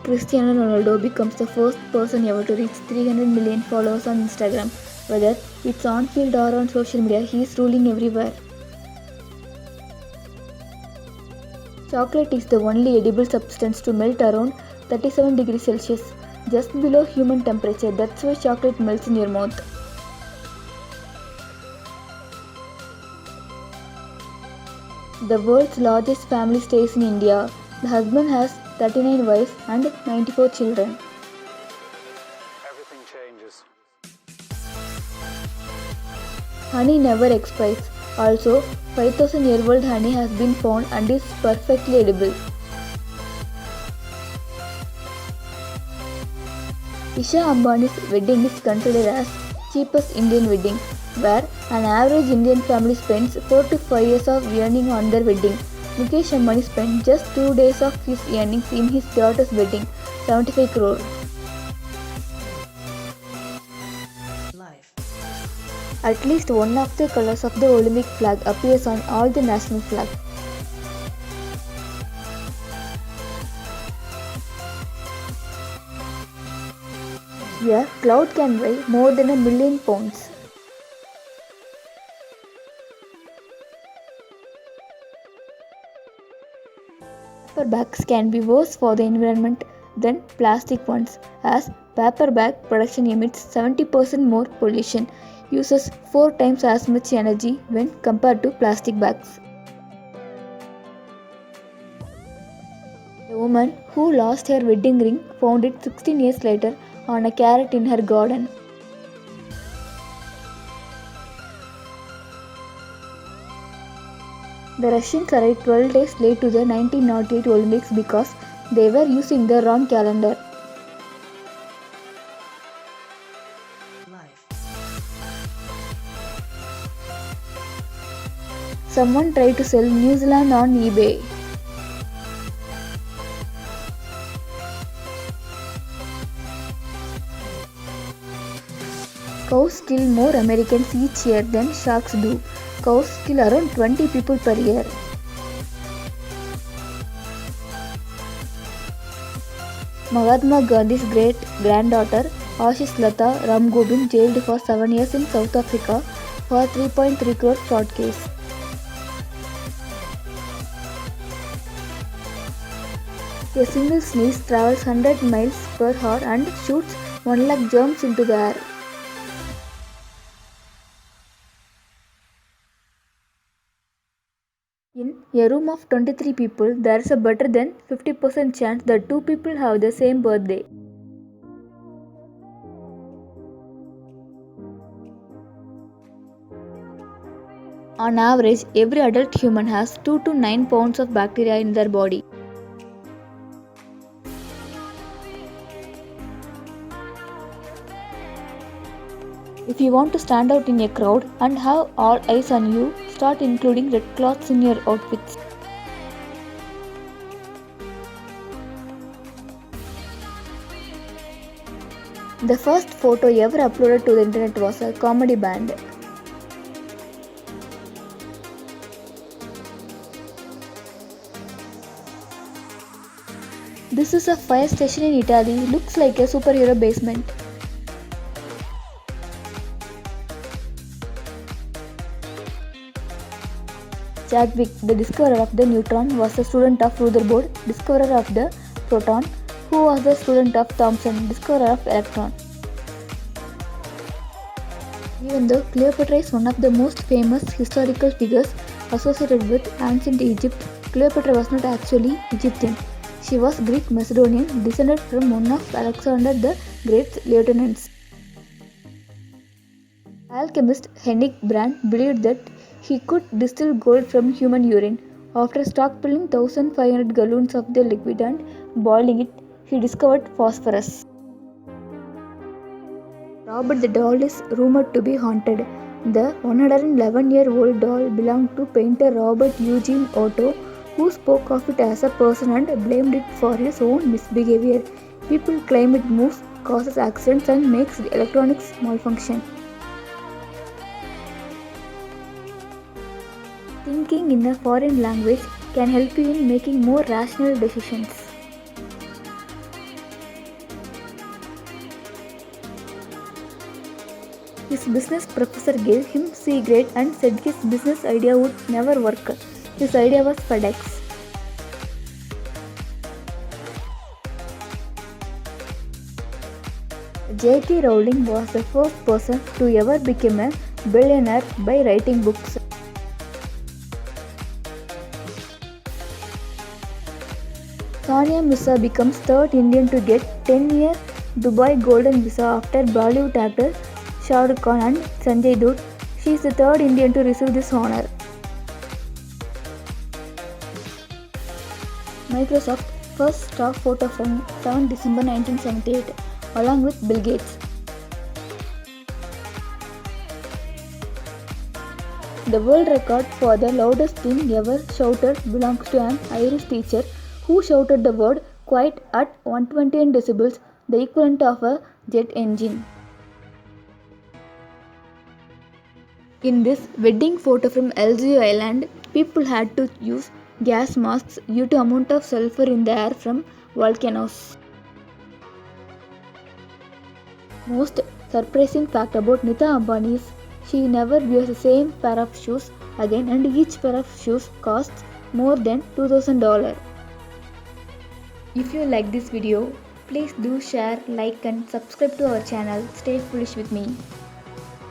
Cristiano Ronaldo becomes the first person ever to reach 300 million followers on Instagram. Whether it's on field or on social media, he is ruling everywhere. Chocolate is the only edible substance to melt around 37 degrees Celsius, just below human temperature. That's why chocolate melts in your mouth. The world's largest family stays in India. The husband has 39 wives and 94 children. Everything changes. Honey never expires. Also, 5000-year-old honey has been found and is perfectly edible. Isha Ambani's wedding is considered as cheapest Indian wedding, where an average Indian family spends 4 to 5 years of earning on their wedding. Mukesh Ambani spent just 2 days of his earnings in his daughter's wedding, 75 crore. At least one of the colors of the Olympic flag appears on all the national flags. A cloud can weigh more than 1,000,000 pounds. Paper bags can be worse for the environment than plastic ones, as paper bag production emits 70% more pollution, uses 4 times as much energy when compared to plastic bags. A woman who lost her wedding ring found it 16 years later on a carrot in her garden. The Russians arrived 12 days late to the 1908 Olympics because they were using the wrong calendar. Someone tried to sell New Zealand on eBay. Cows kill more Americans each year than sharks do. Cows kill around 20 people per year. Mahatma Gandhi's great-granddaughter Ashish Lata Ramgobind jailed for 7 years in South Africa for 3.3 crore fraud case. A single sneeze travels 100 miles per hour and shoots 1 lakh germs into the air. In a room of 23 people, there is a better than 50% chance that 2 people have the same birthday. On average, every adult human has 2 to 9 pounds of bacteria in their body. If you want to stand out in a crowd and have all eyes on you, start including red cloths in your outfits. The first photo ever uploaded to the internet was a comedy band. This is a fire station in Italy, looks like a superhero basement. Chadwick, the discoverer of the neutron, was a student of Rutherford, discoverer of the proton, who was the student of Thomson, discoverer of electron. Even though Cleopatra is one of the most famous historical figures associated with ancient Egypt, Cleopatra was not actually Egyptian. She was Greek Macedonian, descended from one of Alexander the Great's lieutenants. Alchemist Henrik Brand believed that he could distill gold from human urine. After stockpiling 1,500 gallons of the liquid and boiling it, he discovered phosphorus. Robert the doll is rumored to be haunted. The 111-year-old doll belonged to painter Robert Eugene Otto, who spoke of it as a person and blamed it for his own misbehavior. People claim it moves, causes accidents, and makes electronics malfunction. Thinking in a foreign language can help you in making more rational decisions. His business professor gave him C grade and said his business idea would never work. His idea was FedEx. J.K. Rowling was the first person to ever become a billionaire by writing books. Sania Mirza becomes third Indian to get 10-year Dubai Golden Visa after Bollywood actor Shah Rukh Khan and Sanjay Dutt. She is the third Indian to receive this honor. Microsoft first stock photo from 7 December 1978 along with Bill Gates. The world record for the loudest thing ever shouted belongs to an Irish teacher who shouted the word quiet at 120 decibels, the equivalent of a jet engine. In this wedding photo from Elgeo Island, people had to use gas masks due to amount of sulfur in the air from volcanoes. Most surprising fact about Nita Ambani is she never wears the same pair of shoes again, and each pair of shoes costs more than $2,000. If you like this video, please do share, like and subscribe to our channel. Stay foolish with me.